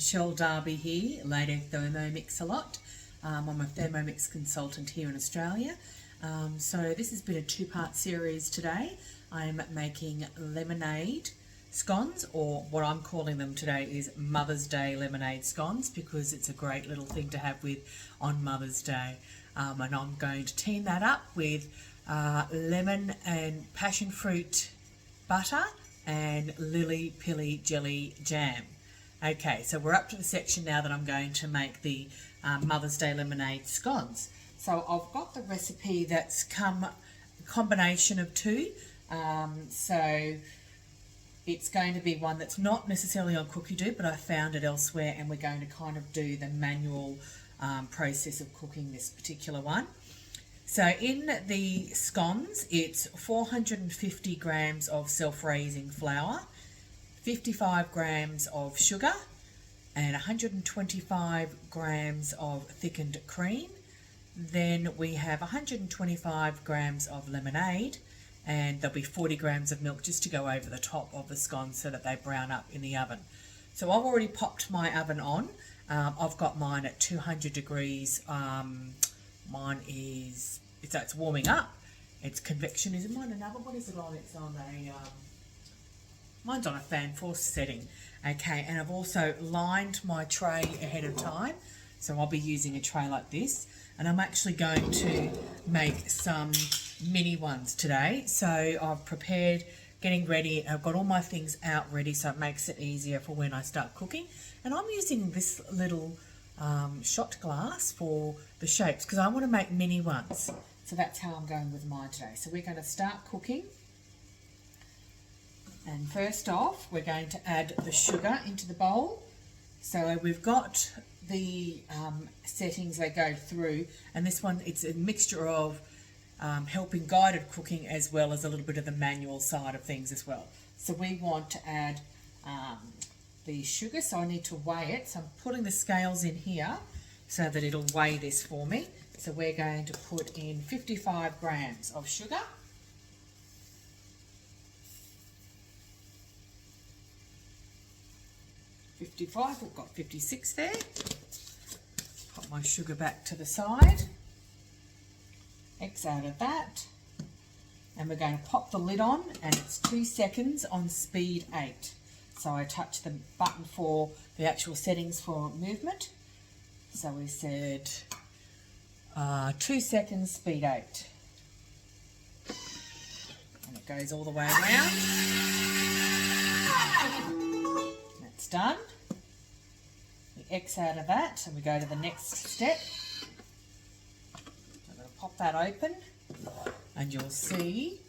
Michelle Darby here, Lady Thermomix a lot. I'm a Thermomix consultant here in Australia. So this has been a two-part series today. I'm making lemonade scones, or what I'm calling them today is Mother's Day lemonade scones, because it's a great little thing to have with on Mother's Day. And I'm going to team that up with lemon and passion fruit butter and lily pilly jelly jam. Okay, so we're up to the section now that I'm going to make the Mother's Day lemonade scones. So I've got the recipe that's come a combination of two. So it's going to be one that's not necessarily on Cookie Dough, but I found it elsewhere, and we're going to kind of do the manual process of cooking this particular one. So in the scones, it's 450 grams of self-raising flour, 55 grams of sugar, and 125 grams of thickened cream. Then we have 125 grams of lemonade, and there'll be 40 grams of milk just to go over the top of the scones so that they brown up in the oven. So I've already popped my oven on. I've got mine at 200 degrees. Mine is, it's warming up. It's convection. Is it mine an oven? What is it on? It's on a, mine's on a fan force setting. Okay, and I've also lined my tray ahead of time. So I'll be using a tray like this. And I'm actually going to make some mini ones today. So I've prepared, getting ready. I've got all my things out ready, so it makes it easier for when I start cooking. And I'm using this little shot glass for the shapes because I want to make mini ones. So that's how I'm going with mine today. So we're going to start cooking. And first off, we're going to add the sugar into the bowl. So we've got the settings they go through, and this one, it's a mixture of helping guided cooking as well as a little bit of the manual side of things as well. So we want to add the sugar, so I need to weigh it. So I'm putting the scales in here so that it'll weigh this for me. So we're going to put in 55 grams of sugar. We've got 56 there. Put my sugar back to the side. X out of that. And we're going to pop the lid on, and it's 2 seconds on speed 8. So I touch the button for the actual settings for movement. So we said 2 seconds, speed 8. And it goes all the way around. That's done. We X out of that and we go to the next step. I'm going to pop that open, and you'll see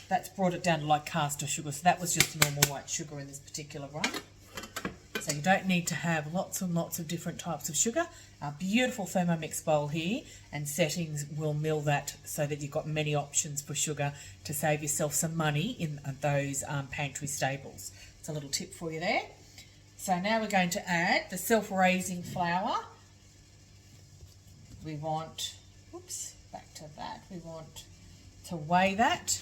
that's brought it down to like caster sugar. So that was just normal white sugar in this particular one. So you don't need to have lots and lots of different types of sugar. Our beautiful Thermomix bowl here, and settings will mill that so that you've got many options for sugar to save yourself some money in those pantry staples. It's a little tip for you there. So now we're going to add the self-raising flour. We want, oops, back to that. We want to weigh that.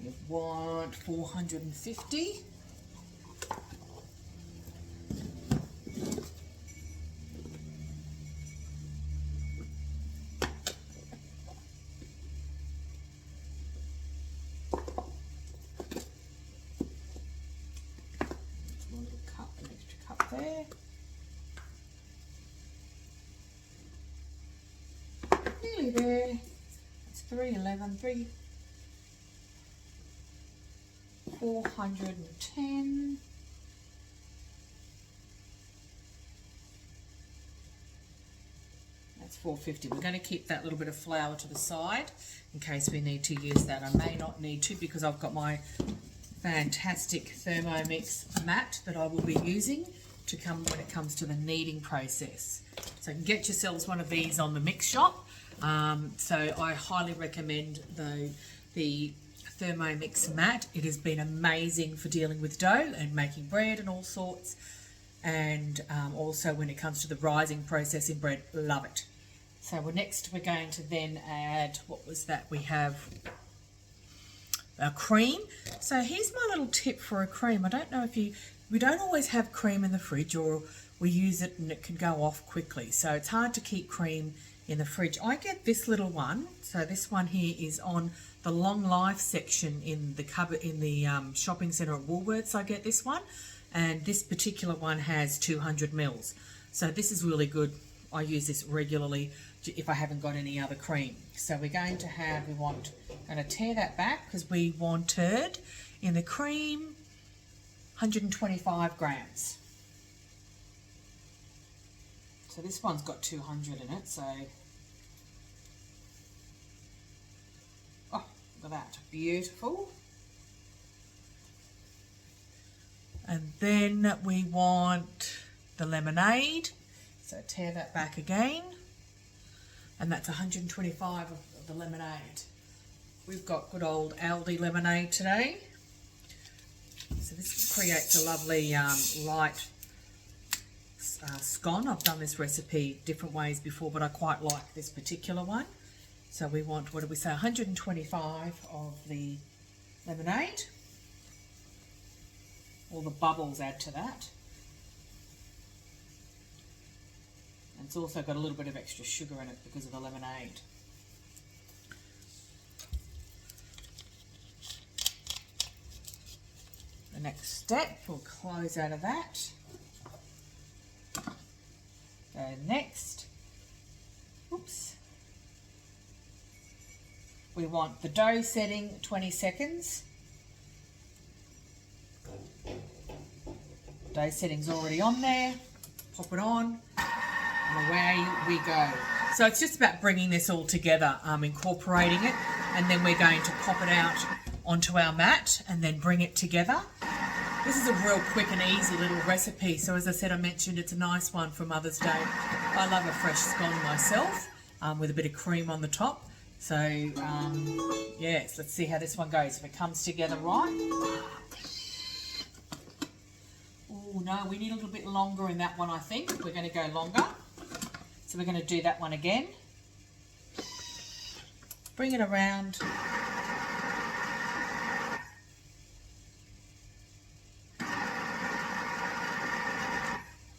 We want 450. There. Nearly there. It's 311, 410. That's 450. We're going to keep that little bit of flour to the side in case we need to use that. I may not need to because I've got my fantastic Thermomix mat that I will be using to come when it comes to the kneading process. So you can get yourselves one of these on the mix shop. So I highly recommend the Thermomix mat. It has been amazing for dealing with dough and making bread and all sorts, and also when it comes to the rising process in bread, love it. So next we're going to then add, what was that? We have cream. So here's my little tip for a cream. I don't know if we don't always have cream in the fridge, or we use it and it can go off quickly. So it's hard to keep cream in the fridge. I get this little one. So this one here is on the long life section in the cupboard in the shopping centre at Woolworths. I get this one, and this particular one has 200 mils. So this is really good. I use this regularly if I haven't got any other cream. So we're going to going to tear that back because we wanted in the cream 125 grams. So this one's got 200 in it, so oh, look at that, beautiful. And then we want the lemonade, so tear that back again, and that's 125 of the lemonade. We've got good old Aldi lemonade today, so this creates a lovely light scone. I've done this recipe different ways before, but I quite like this particular one. So we want, what did we say, 125 of the lemonade. All the bubbles add to that. And it's also got a little bit of extra sugar in it because of the lemonade. The next step, we'll close out of that. Go next. Oops. We want the dough setting 20 seconds. Dough setting's already on there. Pop it on, and away we go. So it's just about bringing this all together, incorporating it, and then we're going to pop it out onto our mat and then bring it together. This is a real quick and easy little recipe. So as I said, I mentioned it's a nice one for Mother's Day. I love a fresh scone myself with a bit of cream on the top. So yes, let's see how this one goes. If it comes together right. Oh no, we need a little bit longer in that one, I think. We're going to go longer. So we're going to do that one again. Bring it around.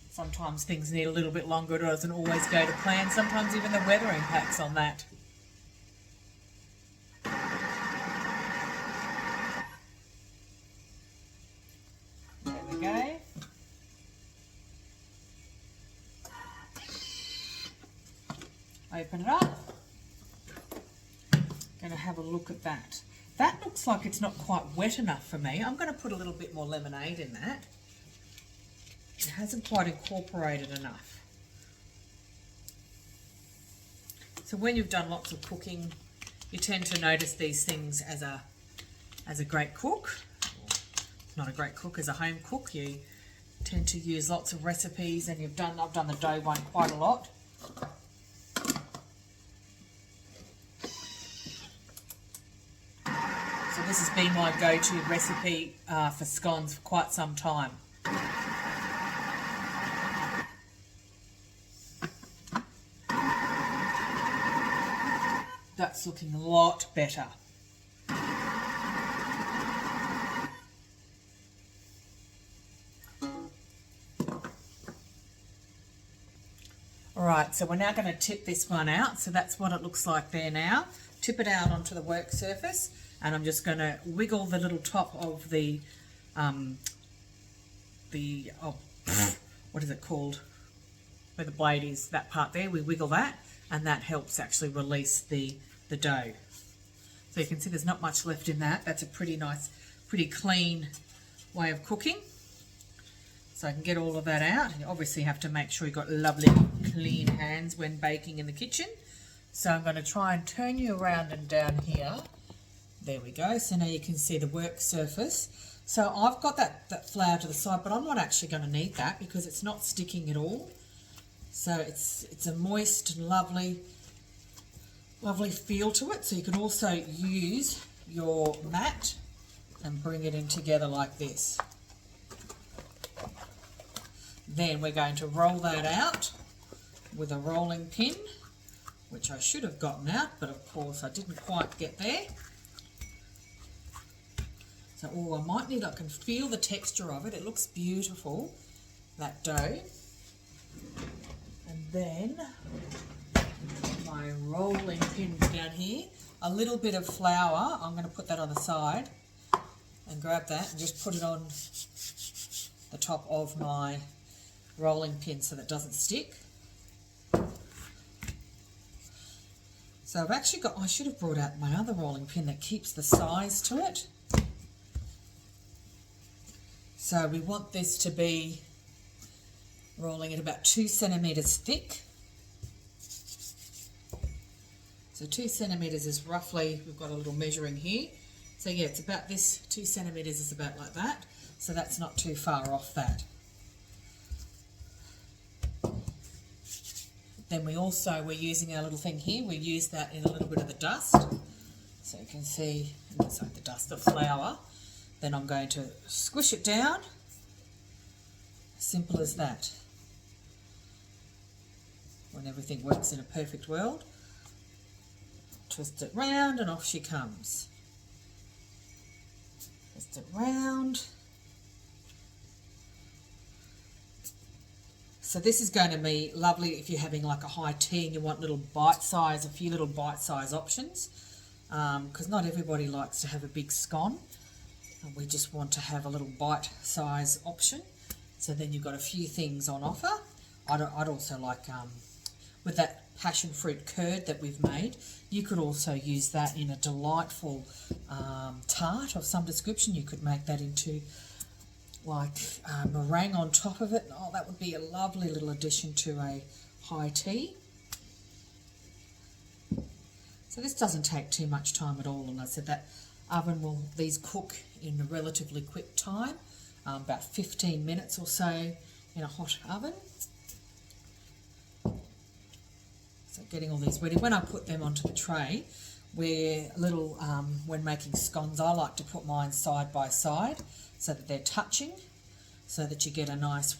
Sometimes things need a little bit longer. It doesn't always go to plan. Sometimes even the weather impacts on that. There we go. Open it up. Going to have a look at that. That looks like it's not quite wet enough for me. I'm going to put a little bit more lemonade in that. It hasn't quite incorporated enough. So when you've done lots of cooking, you tend to notice these things as a great cook. Not a great cook, as a home cook. You tend to use lots of recipes, and I've done the dough one quite a lot. So this has been my go-to recipe for scones for quite some time. That's looking a lot better. Alright, so we're now going to tip this one out. So that's what it looks like there now. Tip it out onto the work surface, and I'm just going to wiggle the little top of the what is it called? Where the blade is, that part there, we wiggle that, and that helps actually release the dough. So you can see there's not much left in that. That's a pretty nice, pretty clean way of cooking. So I can get all of that out. You obviously have to make sure you've got lovely clean hands when baking in the kitchen. So I'm going to try and turn you around and down here. There we go. So now you can see the work surface. So I've got that flour to the side, but I'm not actually going to need that because it's not sticking at all. So it's a moist and lovely feel to it. So you can also use your mat and bring it in together like this. Then we're going to roll that out with a rolling pin, which I should have gotten out, but of course I didn't quite get there. So, oh, I might need, I can feel the texture of it. It looks beautiful, that dough. And then my rolling pins down here. A little bit of flour, I'm going to put that on the side and grab that and just put it on the top of my rolling pin so that it doesn't stick. So I've actually got, I should have brought out my other rolling pin that keeps the size to it. So we want this to be rolling at about 2 centimetres thick. So 2 centimetres is roughly, we've got a little measuring here. So yeah, it's about this, 2 centimetres is about like that. So that's not too far off that. Then we're using our little thing here. We use that in a little bit of the dust. So you can see, sorry, the dust, the flour. Then I'm going to squish it down. Simple as that. When everything works in a perfect world. Twist it round and off she comes. Twist it round. So this is going to be lovely if you're having like a high tea and you want little bite-size, a few little bite-size options, because not everybody likes to have a big scone. We just want to have a little bite-size option. So then you've got a few things on offer. I'd also like, with that passion fruit curd that we've made, you could also use that in a delightful tart of some description. You could make that into like meringue on top of it. Oh, that would be a lovely little addition to a high tea. So this doesn't take too much time at all, and I said that oven will, these cook in a relatively quick time, about 15 minutes or so in a hot oven. So getting all these ready. When I put them onto the tray, when making scones, I like to put mine side by side so that they're touching, so that you get a nice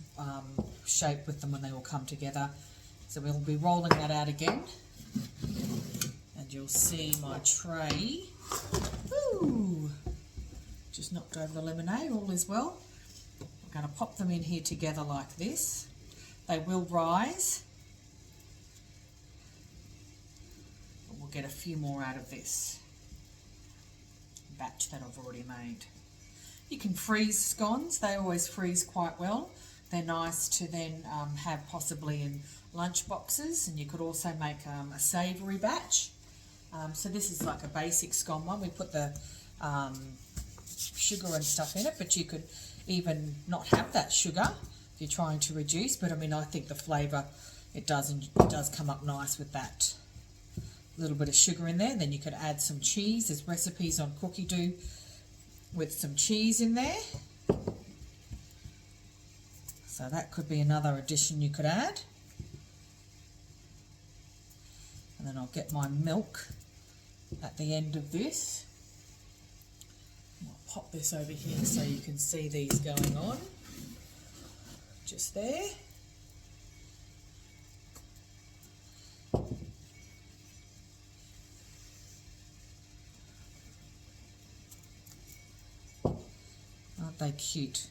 shape with them when they all come together. So we'll be rolling that out again, and you'll see my tray. Ooh, just knocked over the lemonade, all is well. I'm going to pop them in here together like this. They will rise. We'll get a few more out of this batch that I've already made. You can freeze scones, they always freeze quite well. They're nice to then have possibly in lunch boxes, and you could also make a savoury batch. So this is like a basic scone one. We put the sugar and stuff in it, but you could even not have that sugar if you're trying to reduce. But I mean, I think the flavour, it does come up nice with that little bit of sugar in there. Then you could add some cheese. There's recipes on Cookie Dough with some cheese in there. So that could be another addition you could add. And then I'll get my milk at the end of this. I'll pop this over here so you can see these going on. Just there. Aren't they cute?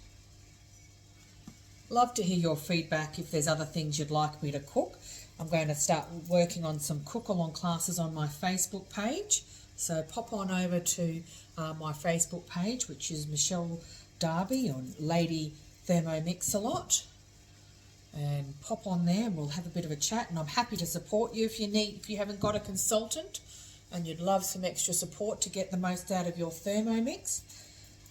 Love to hear your feedback if there's other things you'd like me to cook. I'm going to start working on some cook-along classes on my Facebook page. So pop on over to my Facebook page, which is Michelle Darby on Lady Thermomix a lot. And pop on there and we'll have a bit of a chat, and I'm happy to support you if you haven't got a consultant and you'd love some extra support to get the most out of your Thermomix.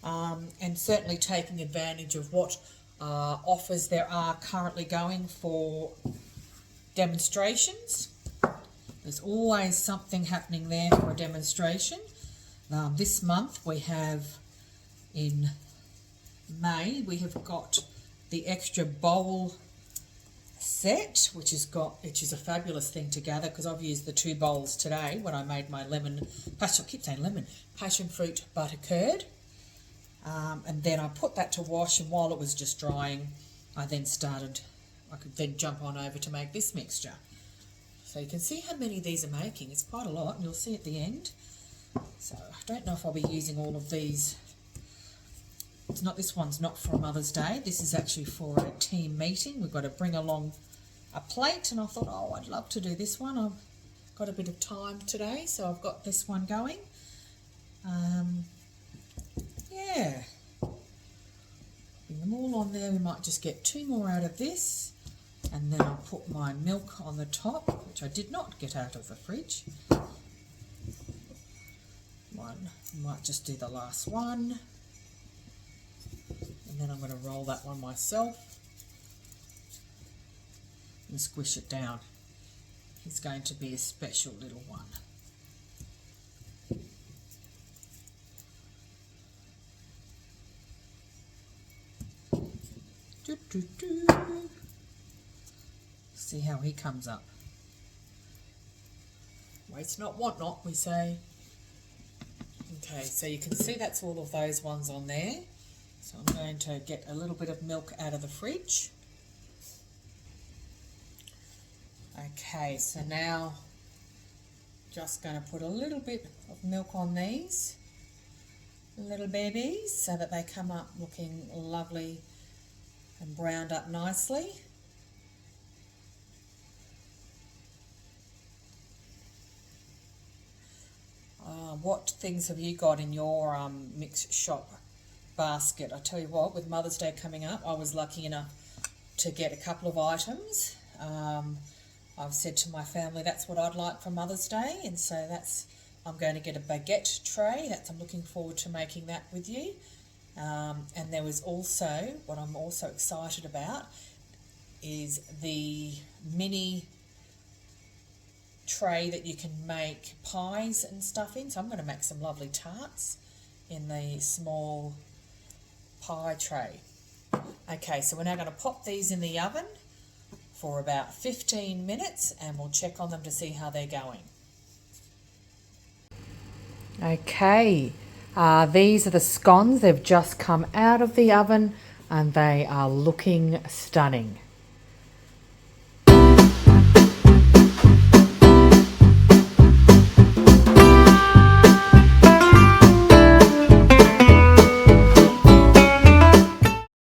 And certainly taking advantage of what offers there are currently going for demonstrations. There's always something happening there for a demonstration. This month we have, in May, we have got the extra bowl set, which is a fabulous thing to gather, because I've used the 2 bowls today when I made my passion fruit butter curd. And then I put that to wash, and while it was just drying, I could then jump on over to make this mixture. So you can see how many of these are making. It's quite a lot, and you'll see at the end. So I don't know if I'll be using all of these It's not, this one's not for Mother's Day. This is actually for a team meeting. We've got to bring along a plate, and I thought, oh, I'd love to do this one. I've got a bit of time today, so I've got this one going. Yeah. Bring them all on there. We might just get 2 more out of this, and then I'll put my milk on the top, which I did not get out of the fridge. One. Might just do the last one. And then I'm going to roll that one myself and squish it down. It's going to be a special little one. Doo, doo, doo. See how he comes up. Waste not, want not, we say. Okay, so you can see that's all of those ones on there. So I'm going to get a little bit of milk out of the fridge. Okay, so now just going to put a little bit of milk on these little babies so that they come up looking lovely and browned up nicely. What things have you got in your mix shop basket? I tell you what, with Mother's Day coming up, I was lucky enough to get a couple of items. I've said to my family that's what I'd like for Mother's Day, and so I'm going to get a baguette tray. I'm looking forward to making that with you. And there was also, what I'm also excited about, is the mini tray that you can make pies and stuff in. So I'm going to make some lovely tarts in the small pie tray. Okay, so we're now going to pop these in the oven for about 15 minutes and we'll check on them to see how they're going. Okay, these are the scones. They've just come out of the oven and they are looking stunning.